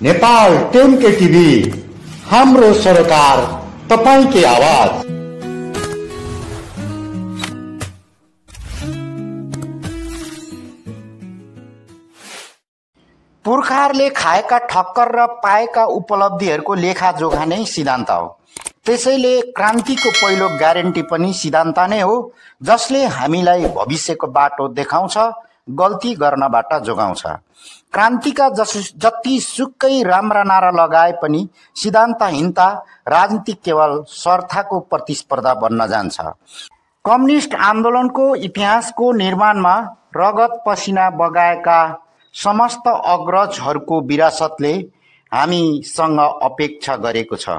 Nepal टेनके TV हाम्रो सरोकार तपाईकै आवाज। पुर्खाहरूले खाएका ठक्कर र पाएका उपलब्धिहरूको लेखाजोखा नै सिद्धान्त हो। त्यसैले क्रान्तिको पहिलो ग्यारेन्टी पनि सिद्धान्त नै हो, जसले हामीलाई भविष्यको बाटो देखाउँछ, गल्ती गर्नबाट जोगाउँछ। क्रान्तिका जति सुकै राम्रा नारा लगाए पनि सिद्धान्तहीनता राजनीति केवल स्वार्थको प्रतिस्पर्धा बन्न जान्छ। कम्युनिस्ट आन्दोलनको इतिहासको निर्माणमा रगत पसिना बगाएका समस्त अग्रजहरूको विरासतले हामीसँग अपेक्षा गरेको छ।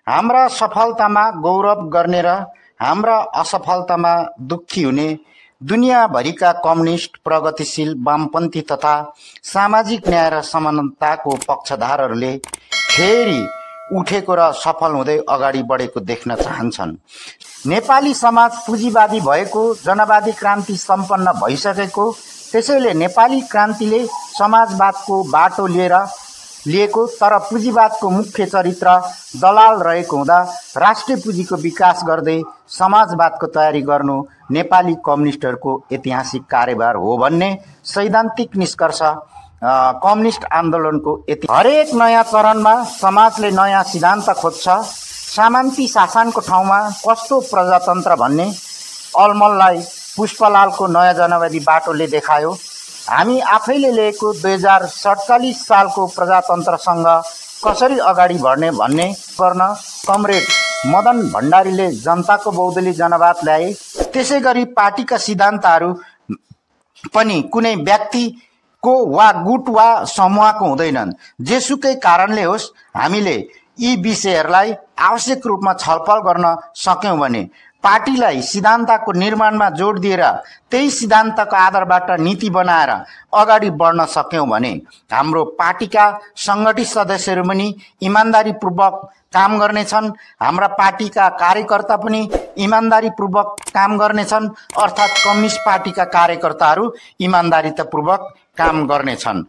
हाम्रा सफलतामा गौरव गर्ने र हाम्रा असफलतामा दुखी हुने दुनियाँभरिका कम्युनिस्ट, प्रगतिशील, वामपन्थी तथा सामाजिक न्याय र समानताको पक्षधारहरूले फेरि उठेको र सफल हुँदै अगाडि बढेको देख्न चाहन्छन्। नेपाली समाज पुँजीवादी भएको, जनवादी क्रान्ति सम्पन्न भइसकेको, त्यसैले नेपाली क्रान्तिले समाजवादको बाटो लिएको तर पुँजीवादको मुख्य चरित्र दलाल रहेको हुँदा राष्ट्रिय पुँजीको विकास गर्दै समाजवादको तयारी गर्नु नेपाली कम्युनिस्टहरूको ऐतिहासिक कार्यभार हो भन्ने सैद्धान्तिक निष्कर्ष कम्युनिस्ट आन्दोलनको हरेक नयाँ चरणमा समाजले नयाँ सिद्धान्त खोज्छ। सामन्ती शासनको ठाउँमा कस्तो प्रजातन्त्र भन्ने अलमललाई पुष्पलालको नयाँ जनवादी बाटोले देखायो। हामी आफैले लिएको 2047 सालको प्रजातन्त्रसँग कसरी अगाडि बढ्ने भन्ने गर्न कमरेड मदन भण्डारीले जनताको बहुदलीय जनवाद ल्याए। त्यसै गरी पार्टीका सिद्धान्तहरू पनि कुनै व्यक्तिको वा गुट वा समूहको हुँदैनन्। जेसुकै कारणले होस्, हामीले यी विषयहरूलाई आवश्यक रूपमा छलफल गर्न सक्यौँ भने पार्टीलाई सिद्धान्तको निर्माणमा जोड दिएर त्यही सिद्धान्तको आधारबाट नीति बनाएर अगाडि बढ्न सक्यौँ भने हाम्रो पार्टीका सङ्गठित सदस्यहरू पनि इमान्दारीपूर्वक काम गर्नेछन्, हाम्रा पार्टीका कार्यकर्ता पनि इमान्दारीपूर्वक काम गर्नेछन्, अर्थात् कम्युनिस्ट पार्टीका कार्यकर्ताहरू इमान्दारितापूर्वक काम गर्नेछन्।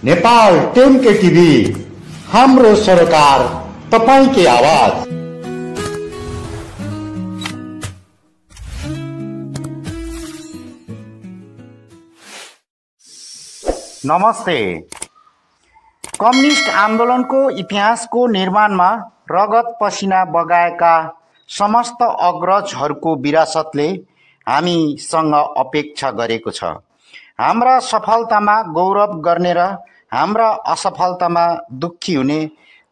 नेपाल टेनके टिभी हाम्रो सरोकार तपाईकै आवाज। नमस्ते। कम्युनिस्ट आन्दोलनको इतिहासको निर्माणमा रगत पसिना बगाएका समस्त अग्रजहरूको विरासतले हामीसँग अपेक्षा गरेको छ। हाम्रा सफलतामा गौरव गर्ने र हाम्रा असफलतामा दुखी हुने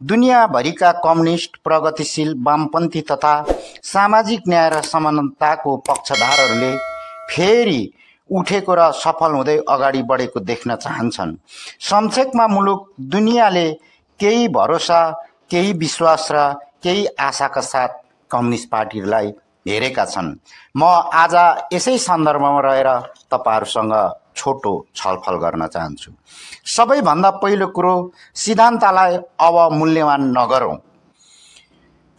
दुनियाँभरिका कम्युनिस्ट, प्रगतिशील, वामपन्थी तथा सामाजिक न्याय र समानताको पक्षधारहरूले फेरि उठेको र सफल हुँदै अगाडि बढेको देख्न चाहन्छन्। संक्षेपमा मुलुक दुनियाँले केही भरोसा, केही विश्वास र केही आशाका साथ कम्युनिस्ट पार्टीलाई हेरेका छन्। म आज यसै सन्दर्भमा रहेर तपाईहरुसँग छोटो छलफल गर्न चाहन्छु। सबैभन्दा पहिलो कुरो, सिद्धान्तलाई अब मूल्यवान नगरौँ।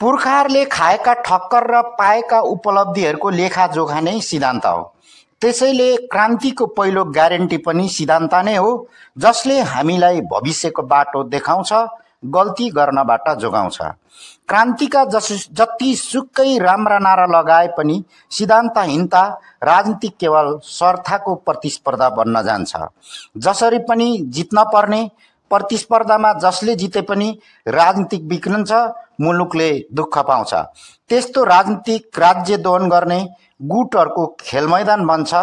पुर्खाहरूले खाएका ठक्कर र पाएका उपलब्धिहरूको लेखाजोखा नै सिद्धान्त हो। त्यसैले क्रान्तिको पहिलो ग्यारेन्टी पनि सिद्धान्त नै हो, जसले हामीलाई भविष्यको बाटो देखाउँछ, गल्ती गर्नबाट जोगाउँछ। क्रान्तिका जति सुकै राम्रा नारा लगाए पनि सिद्धान्तहीनता राजनीति केवल स्वार्थको प्रतिस्पर्धा बन्न जान्छ। जसरी पनि जित्न पर्ने प्रतिस्पर्धामा जसले जिते पनि राजनीतिक बिग्रन्छ, मुलुकले दुःख पाउँछ। त्यस्तो राजनीतिक राज्य दोहन गर्ने गुटहरूको खेलमैदान बन्छ।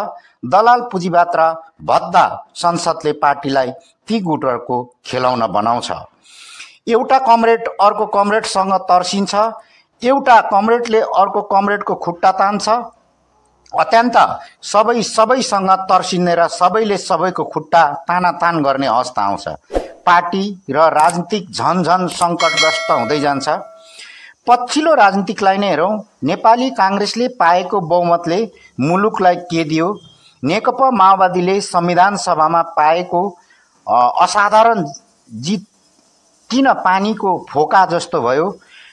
दलाल पुँजीवाद र भद्दा संसदले पार्टीलाई ती गुटहरूको खेलौना बनाउँछ। एउटा कमरेड अर्को कमरेडसँग तर्सिन्छ, एउटा कमरेडले अर्को कमरेडको खुट्टा तान्छ। अत्यन्त सबैसँग तर्सिने र सबैले सबैको खुट्टा तानातान गर्ने अवस्था आउँछ। पार्टी र राजनीतिक झन सङ्कटग्रस्त हुँदै जान्छ। पछिल्लो राजनीतिकलाई नै हेरौँ। नेपाली काङ्ग्रेसले पाएको बहुमतले मुलुकलाई के दियो? नेकपा माओवादीले संविधान सभामा पाएको असाधारण जित किन पानीको फोका जस्तो भयो?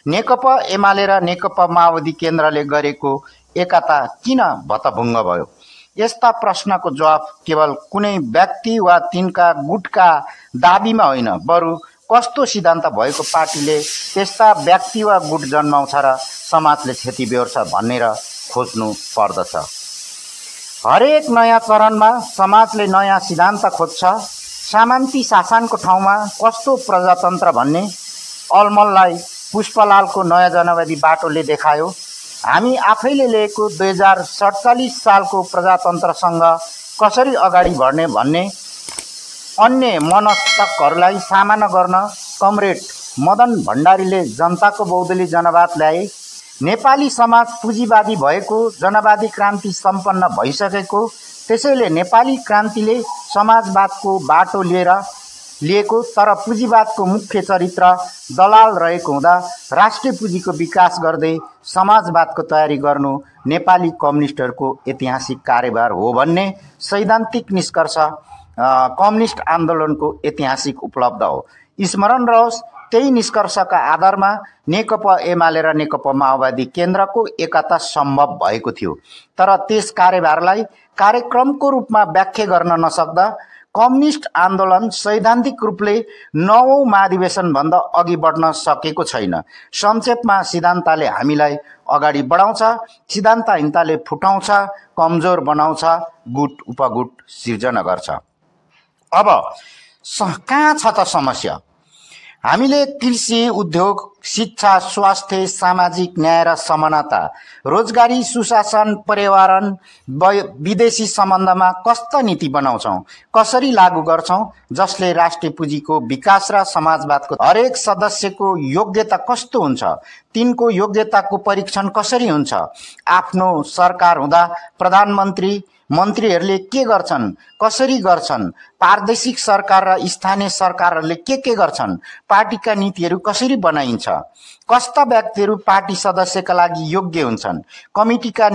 नेकपा एमाले र नेकपा माओवादी केन्द्रले गरेको एकता किन भतभुङ्ग भयो? यस्ता प्रश्नको जवाफ केवल कुनै व्यक्ति वा तिनका गुटका दाबीमा होइन, बरु कस्तो सिद्धान्त भएको पार्टीले त्यस्ता व्यक्ति वा गुट जन्माउँछ र समाजले क्षति बेहोर्छ भनेर खोज्नु पर्दछ। हरेक नयाँ चरणमा समाजले नयाँ सिद्धान्त खोज्छ। सामन्ती शासनको ठाउँमा कस्तो प्रजातन्त्र भन्ने अलमललाई पुष्पलालको नयाँ जनवादी बाटोले देखायो। हामी आफैले लिएको 2047 सालको प्रजातन्त्रसँग कसरी अगाडि बढ्ने भन्ने अन्य मनस्तकहरूलाई सामना गर्न कमरेड मदन भण्डारीले जनताको बहुदलीय जनवाद ल्याए। नेपाली समाज पुँजीवादी भएको, जनवादी क्रान्ति सम्पन्न भइसकेको, त्यसैले नेपाली क्रान्तिले समाजवादको बाटो लिएको, तर पुँजीवादको मुख्य चरित्र दलाल रहेको हुँदा राष्ट्रिय पुँजीको विकास गर्दै समाजवादको तयारी गर्नु नेपाली कम्युनिस्टहरूको ऐतिहासिक कार्यभार हो भन्ने सैद्धान्तिक निष्कर्ष कम्युनिस्ट आन्दोलनको ऐतिहासिक उपलब्ध हो। स्मरण रहोस्, त्यही निष्कर्षका आधारमा नेकपा एमाले र नेकपा माओवादी केन्द्रको एकता सम्भव भएको थियो। तर त्यस कार्यभारलाई कार्यक्रमको रूपमा व्याख्या गर्न नसक्दा कम्युनिस्ट आन्दोलन सैद्धान्तिक रूपले 9औं महाधिवेशनभन्दा अघि बढ्न सकेको छैन। संक्षेपमा सिद्धान्तले हामीलाई अगाडि बढाउँछ, सिद्धान्तहीनताले फुटाउँछ, कमजोर बनाउँछ, गुट उपगुट सिर्जना गर्छ। अब कहाँ छ त समस्या? हामीले कृषि, उद्योग, शिक्षा, स्वास्थ्य, सामाजिक न्याय र समानता, रोजगारी, सुशासन, पर्यावरण, विदेशी सम्बन्धमा कस्ता नीति बनाउँछौँ, कसरी लागू गर्छौँ, जसले राष्ट्रिय पुँजीको विकास र समाजवादको हरेक सदस्यको योग्यता कस्तो हुन्छ, तिनको योग्यताको परीक्षण कसरी हुन्छ, आफ्नो सरकार हुँदा प्रधानमन्त्री मन्त्रीहरूले के गर्छन्, कसरी गर्छन्, प्रादेशिक सरकार र स्थानीय सरकारहरूले के गर्छन्, पार्टीका नीतिहरू कसरी बनाइन्छ, कस्ता व्यक्तिहरू पार्टी सदस्यका लागि योग्य हुन्छन्, कमिटीका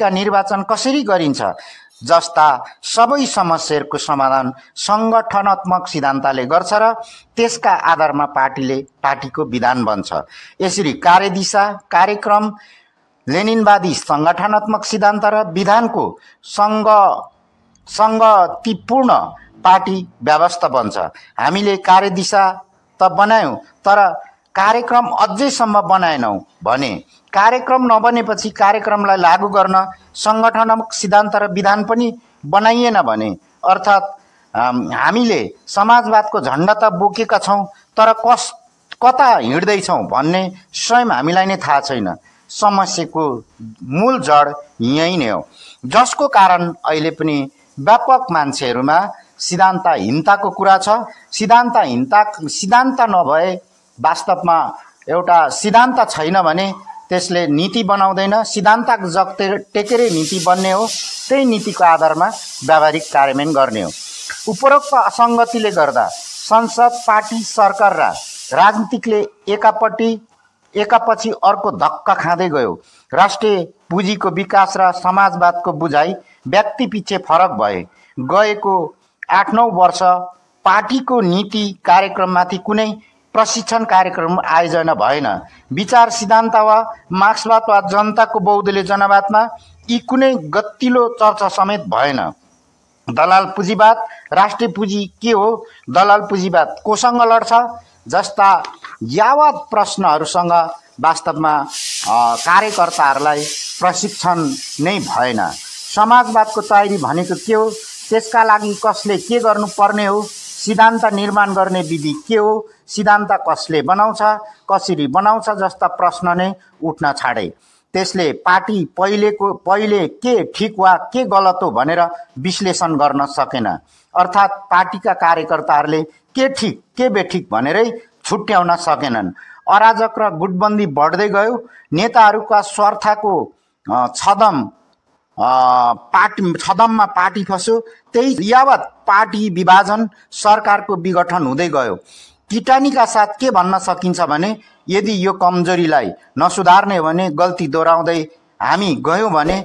निर्वाचन कसरी गरिन्छ जस्ता सबै समस्याहरूको समाधान संगठनात्मक सिद्धान्तले गर्छ र त्यसका आधारमा पार्टीको विधान बन्छ। यसरी कार्यदिशा, कार्यक्रम, लेनिनवादी संगठनात्मक सिद्धान्त र विधानको सङ्गतिपूर्ण पार्टी व्यवस्था बन्छ। हामीले कार्यदिशा त बनायौँ, तर कार्यक्रम अझैसम्म बनाएनौँ भने, कार्यक्रम नबनेपछि कार्यक्रमलाई लागू गर्न संगठनात्मक सिद्धान्त र विधान पनि बनाइएन भने, अर्थात् हामीले समाजवादको झण्डा त बोकेका छौँ, तर कता हिँड्दैछौँ भन्ने स्वयं हामीलाई नै थाहा छैन। समस्याको मूल जड यही नै हो, जसको कारण अहिले पनि व्यापक मान्छेहरूमा सिद्धान्तहीनताको कुरा छ। सिद्धान्त नभए, वास्तवमा एउटा सिद्धान्त छैन भने त्यसले नीति बनाउँदैन। सिद्धान्त टेकेरै नीति बन्ने हो, त्यही नीतिको आधारमा व्यावहारिक कार्यान्वयन गर्ने हो। उपरोक्त असङ्गतिले गर्दा संसद, पार्टी, सरकार र राजनीतिकले एकापछि अर्को धक्का खाँदै गयो। राष्ट्रिय पुँजीको विकास र समाजवादको बुझाइ व्यक्ति पछि फरक भए। गएको 8-9 वर्ष पार्टीको नीति कार्यक्रममाथि कुनै प्रशिक्षण कार्यक्रम आयोजना भएन। विचार सिद्धान्त वा मार्क्सवाद वा जनताको बहुदलीय जनवादमा यी कुनै गतिलो चर्चा समेत भएन। दलाल पुँजीवाद, राष्ट्रिय पुँजी के हो, दलाल पुँजीवाद कोसँग लड्छ जस्ता यावत प्रश्नहरूसँग वास्तवमा कार्यकर्ताहरूलाई प्रशिक्षण नै भएन। समाजवादको तयारी भनेको के हो, त्यसका लागि कसले के गर्नुपर्ने हो, सिद्धान्त निर्माण गर्ने विधि के हो, सिद्धान्त कसले बनाउँछ, कसरी बनाउँछ जस्ता प्रश्न नै उठ्न छाडे। त्यसले पार्टी पहिले के ठिक वा के गलत हो भनेर विश्लेषण गर्न सकेन। अर्थात् पार्टीका कार्यकर्ताहरूले के ठिक के बेठिक भनेरै छुट्याउन सकेनन्। अराजक र गुटबन्दी बढ्दै गयो। नेताहरूका स्वार्थको छदममा पार्टी फस्यो। त्यही यावत पार्टी विभाजन, सरकारको विघटन हुँदै गयो। किटानीका साथ के भन्न सकिन्छ भने, यदि यो कमजोरीलाई नसुधार्ने हो भने, गल्ती दोहोऱ्याउँदै हामी गयौँ भने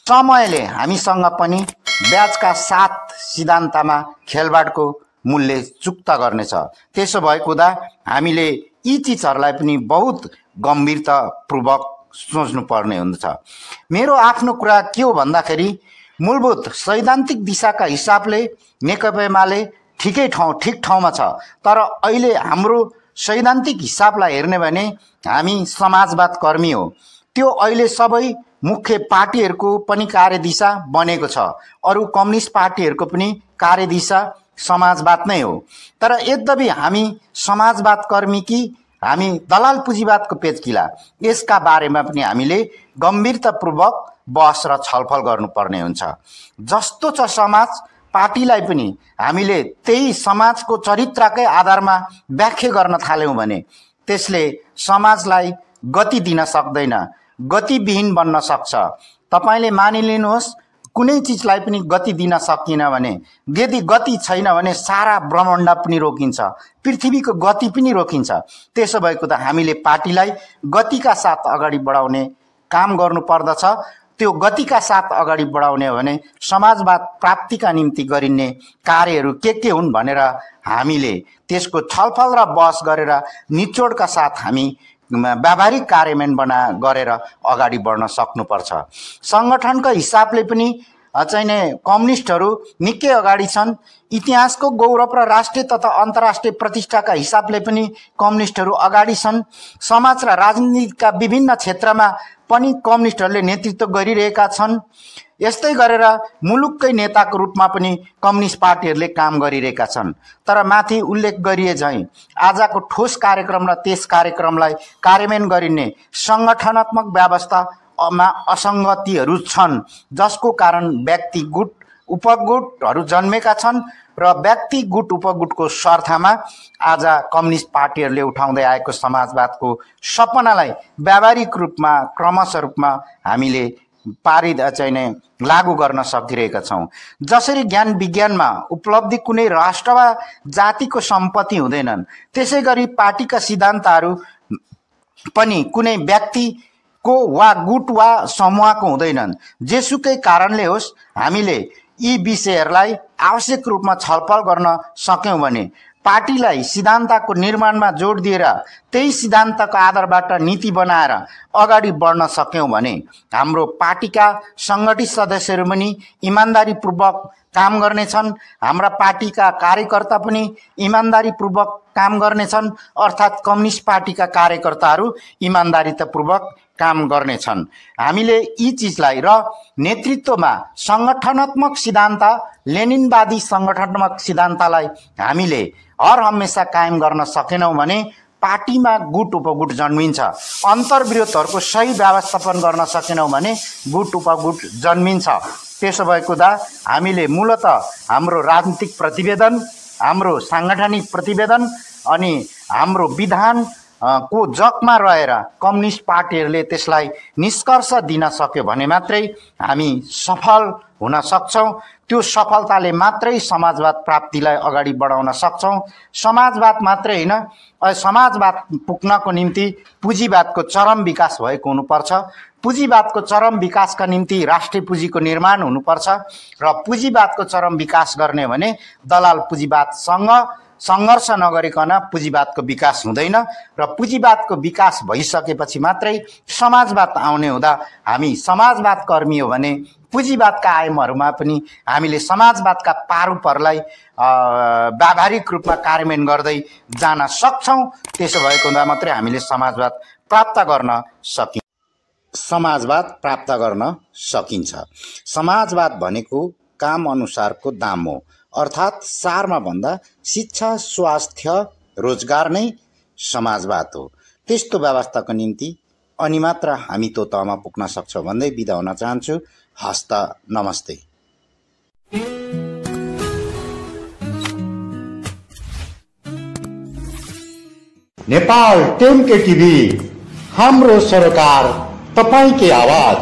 समयले हामीसँग पनि ब्याजका साथ सिद्धान्तमा खेलबाडको मूल्य चुक्ता गर्नेछ। त्यसो भएको हुँदा हामीले यी चिजहरूलाई पनि बहुत गम्भीरतापूर्वक सोच्नुपर्ने हुन्छ। मेरो आफ्नो कुरा के हो भन्दाखेरि मूलभूत सैद्धान्तिक दिशाका हिसाबले नेकपा एमाले ठिक ठाउँमा छ। तर अहिले हाम्रो सैद्धान्तिक हिसाबलाई हेर्ने भने हामी समाजवाद कर्मी हो। त्यो अहिले सबै मुख्य पार्टीहरूको पनि कार्यदिशा बनेको छ। अरू कम्युनिस्ट पार्टीहरूको पनि कार्यदिशा समाजवाद नै हो। तर यद्यपि हामी समाजवाद कर्मी कि हामी दलाल पुँजीवादको पेचकिला, यसका बारेमा पनि हामीले गम्भीरतापूर्वक बहस र छलफल गर्नुपर्ने हुन्छ। जस्तो छ समाज, पार्टीलाई पनि हामीले त्यही समाजको चरित्रकै आधारमा व्याख्या गर्न थाल्यौँ भने त्यसले समाजलाई गति दिन सक्दैन, गतिविहीन बन्न सक्छ। तपाईले मानिलिनुहोस् कुनै चिजलाई पनि गति दिन सकिन भने, यदि गति छैन भने सारा ब्रह्माण्ड पनि रोकिन्छ, पृथ्वीको गति पनि रोकिन्छ। त्यसो भएको त हामीले पार्टीलाई गतिका साथ अगाडि बढाउने काम गर्नुपर्दछ। त्यो गतिका साथ अगाडि बढाउने हो भने समाजवाद प्राप्तिका निम्ति गरिने कार्यहरू के हुन् भनेर हामीले त्यसको छलफल र बहस गरेर निचोडका साथ हामी व्यावहारिक कार्यान्वयन गरेर अगाडि बढ्न सक्नुपर्छ। संगठनका हिसाबले पनि चाहिँ कम्युनिस्टहरू निकै अगाडि छन्। इतिहासको गौरव र राष्ट्रिय तथा अन्तर्राष्ट्रिय प्रतिष्ठाका हिसाबले पनि कम्युनिस्टहरू अगाडि छन्। समाज र राजनीतिका विभिन्न क्षेत्रमा पनि कम्युनिस्टहरूले नेतृत्व गरिरहेका छन्। यस्तै गरेर मुलुककै नेताको रूपमा पनि कम्युनिस्ट पार्टीहरूले काम गरिरहेका छन्। तर माथि उल्लेख गरिए झैँ आजको ठोस कार्यक्रम र त्यस कार्यक्रमलाई कार्यान्वयन गरिने संगठनात्मक व्यवस्थामा असङ्गतिहरू छन्, जसको कारण व्यक्ति गुट उपगुटहरू जन्मेका छन् र व्यक्ति गुट उपगुटको स्वार्थमा आज कम्युनिस्ट पार्टीहरूले उठाउँदै आएको समाजवादको सपनालाई व्यावहारिक रूपमा क्रमशः रूपमा हामीले पारित चाहिँ लागू गर्न सकिरहेका छौँ। जसरी ज्ञान विज्ञानमा उपलब्धि कुनै राष्ट्र वा जातिको सम्पत्ति हुँदैनन्, त्यसै गरी पार्टीका सिद्धान्तहरू पनि कुनै व्यक्तिको वा गुट वा समूहको हुँदैनन्। जेसुकै कारणले होस्, हामीले यी विषयहरूलाई आवश्यक रूपमा छलफल गर्न सक्यौँ भने पार्टीलाई सिद्धान्तको निर्माणमा जोड दिएर त्यही सिद्धान्तको आधारबाट नीति बनाएर अगाडि बढ्न सक्यौँ भने हाम्रो पार्टीका सङ्गठित सदस्यहरू पनि इमान्दारीपूर्वक काम गर्नेछन्, हाम्रा पार्टीका कार्यकर्ता पनि इमान्दारीपूर्वक काम गर्नेछन्। अर्थात् कम्युनिस्ट पार्टीका कार्यकर्ताहरू इमान्दारितापूर्वक काम गर्नेछन्। हामीले यी चिजलाई र नेतृत्वमा सङ्गठनात्मक सिद्धान्त, लेनिनवादी सङ्गठनात्मक सिद्धान्तलाई हामीले हर हमेसा कायम गर्न सकेनौँ भने पार्टीमा गुट उपगुट जन्मिन्छ। अन्तर्विरोधहरूको सही व्यवस्थापन गर्न सकेनौँ भने गुट उपगुट जन्मिन्छ। त्यसो भएको हुँदा हामीले मूलत हाम्रो राजनीतिक प्रतिवेदन, हाम्रो साङ्गठनिक प्रतिवेदन अनि हाम्रो विधान को जगमा रहेर कम्युनिस्ट पार्टीहरूले त्यसलाई निष्कर्ष दिन सक्यो भने मात्रै हामी सफल हुन सक्छौँ। त्यो सफलताले मात्रै समाजवाद प्राप्तिलाई अगाडि बढाउन सक्छौँ। समाजवाद मात्रै होइन, समाजवाद पुग्नको निम्ति पुँजीवादको चरम विकास भएको हुनुपर्छ। पुँजीवादको चरम विकासका निम्ति राष्ट्रिय पुँजीको निर्माण हुनुपर्छ र पुँजीवादको चरम विकास गर्ने भने दलाल पुँजीवादसँग सङ्घर्ष नगरिकन पुँजीवादको विकास हुँदैन र पुँजीवादको विकास भइसकेपछि मात्रै समाजवाद आउने हुँदा हामी समाजवाद कर्मी हो भने पुँजीवादका आयामहरूमा पनि हामीले समाजवादका पारुपरलाई व्यावहारिक रूपमा कार्यान्वयन गर्दै जान सक्छौँ। त्यसो भएको हुँदा मात्रै हामीले समाजवाद प्राप्त गर्न सकिन्छ। समाजवाद भनेको काम अनुसारको दाम हो, अर्थात् सारमा भन्दा शिक्षा, स्वास्थ्य, रोजगार नै समाजवाद हो। त्यस्तो व्यवस्थाको निम्ति अनि मात्र हामी त्यो तहमा पुग्न सक्छौँ भन्दै बिदा हुन चाहन्छु। हस्त नमस्ते। नेपाल 10 के टिभी, हाम्रो सरोकार, तपाईकै आवाज।